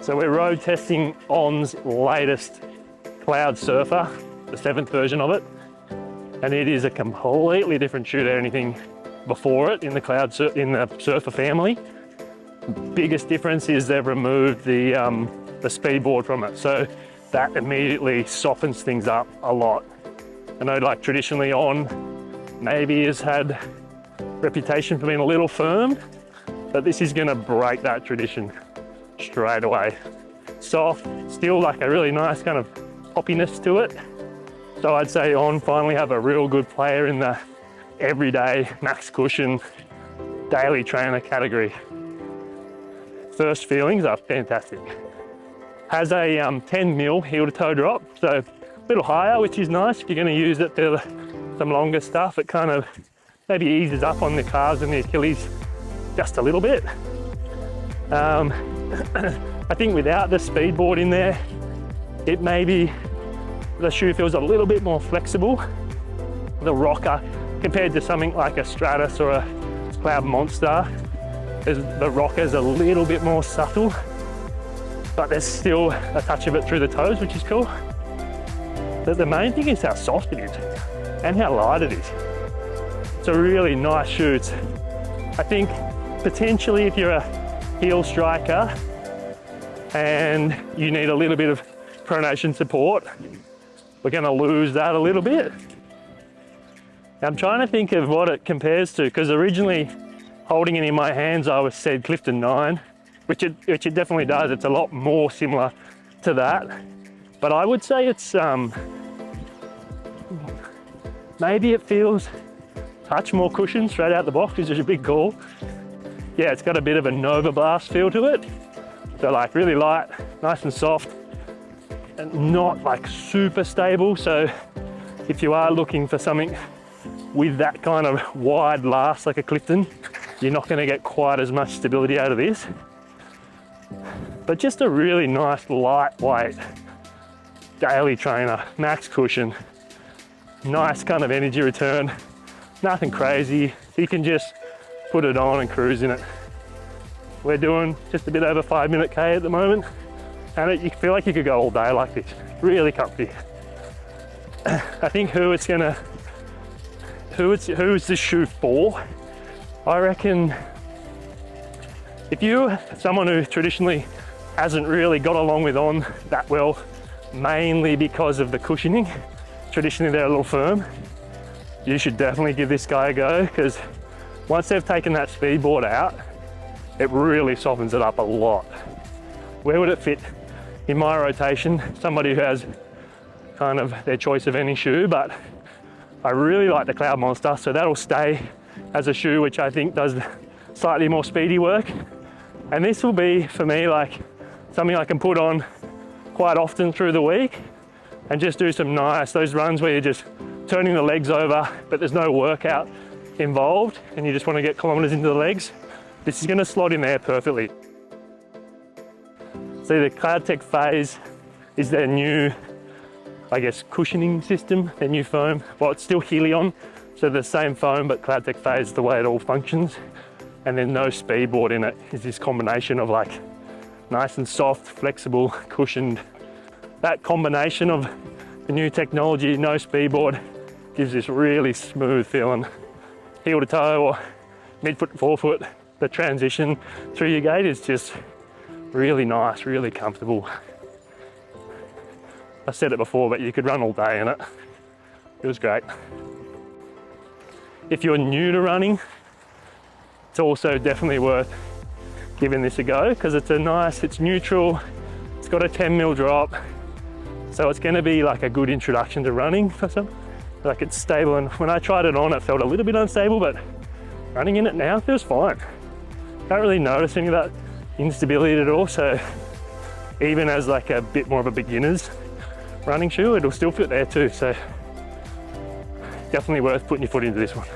So we're road testing On's latest Cloudsurfer, the 7th version of it. And it is a completely different shoe to anything before it in the Surfer family. Biggest difference is they've removed the speed board from it. So that immediately softens things up a lot. I know like traditionally On maybe has had reputation for being a little firm, but this is gonna break that tradition straight away. Soft, still like a really nice kind of poppiness to it. So I'd say On finally have a real good player in the everyday max cushion daily trainer category. First feelings are fantastic. Has a 10 mil heel to toe drop, so a little higher, which is nice. If you're going to use it for some longer stuff, it kind of maybe eases up on the calves and the Achilles just a little bit. I think without the speed board in there, it maybe the shoe feels a little bit more flexible. The rocker compared to something like a Stratus or a Cloud Monster, the rocker's a little bit more subtle, but there's still a touch of it through the toes, which is cool. But the main thing is how soft it is and how light it is. It's a really nice shoe. I think potentially if you're a heel striker and you need a little bit of pronation support, we're going to lose that a little bit. I'm trying to think of what it compares to, because originally holding it in my hands I was said Clifton 9, which it definitely does. It's a lot more similar to that, but I would say it's maybe it feels a touch more cushion straight out the box, which is a big call. Yeah, it's got a bit of a Nova Blast feel to it, so like really light, nice and soft, and not like super stable. So if you are looking for something with that kind of wide last like a Clifton, you're not going to get quite as much stability out of this. But just a really nice lightweight daily trainer, max cushion, nice kind of energy return, nothing crazy. You can just put it on and cruise in it. We're doing just a bit over 5 minute K at the moment, and you feel like you could go all day like this. Really comfy. I think who's this shoe for? I reckon if you're someone who traditionally hasn't really got along with On that well, mainly because of the cushioning, traditionally they're a little firm, you should definitely give this guy a go, because once they've taken that speed board out, it really softens it up a lot. Where would it fit in my rotation? Somebody who has kind of their choice of any shoe, but I really like the Cloud Monster, so that'll stay as a shoe which I think does slightly more speedy work. And this will be, for me, like something I can put on quite often through the week and just do some nice, those runs where you're just turning the legs over, but there's no workout involved and you just want to get kilometers into the legs. This is going to slot in there perfectly. So the CloudTech Phase is their new, I guess, cushioning system, their new foam. Well, it's still helion, so the same foam, but CloudTech Phase is the way it all functions. And there's no speed board in it. It's this combination of like nice and soft, flexible, cushioned. That combination of the new technology, no speed board, gives this really smooth feeling. Heel to toe or midfoot to forefoot, the transition through your gait is just really nice, really comfortable. I said it before, but you could run all day in it. It was great. If you're new to running, it's also definitely worth giving this a go, because it's it's neutral, it's got a 10 mil drop, so it's going to be like a good introduction to running for some. Like it's stable, and when I tried it on, it felt a little bit unstable, but running in it now feels fine. Don't really notice any of that instability at all, so even as like a bit more of a beginner's running shoe, it'll still fit there too, so definitely worth putting your foot into this one.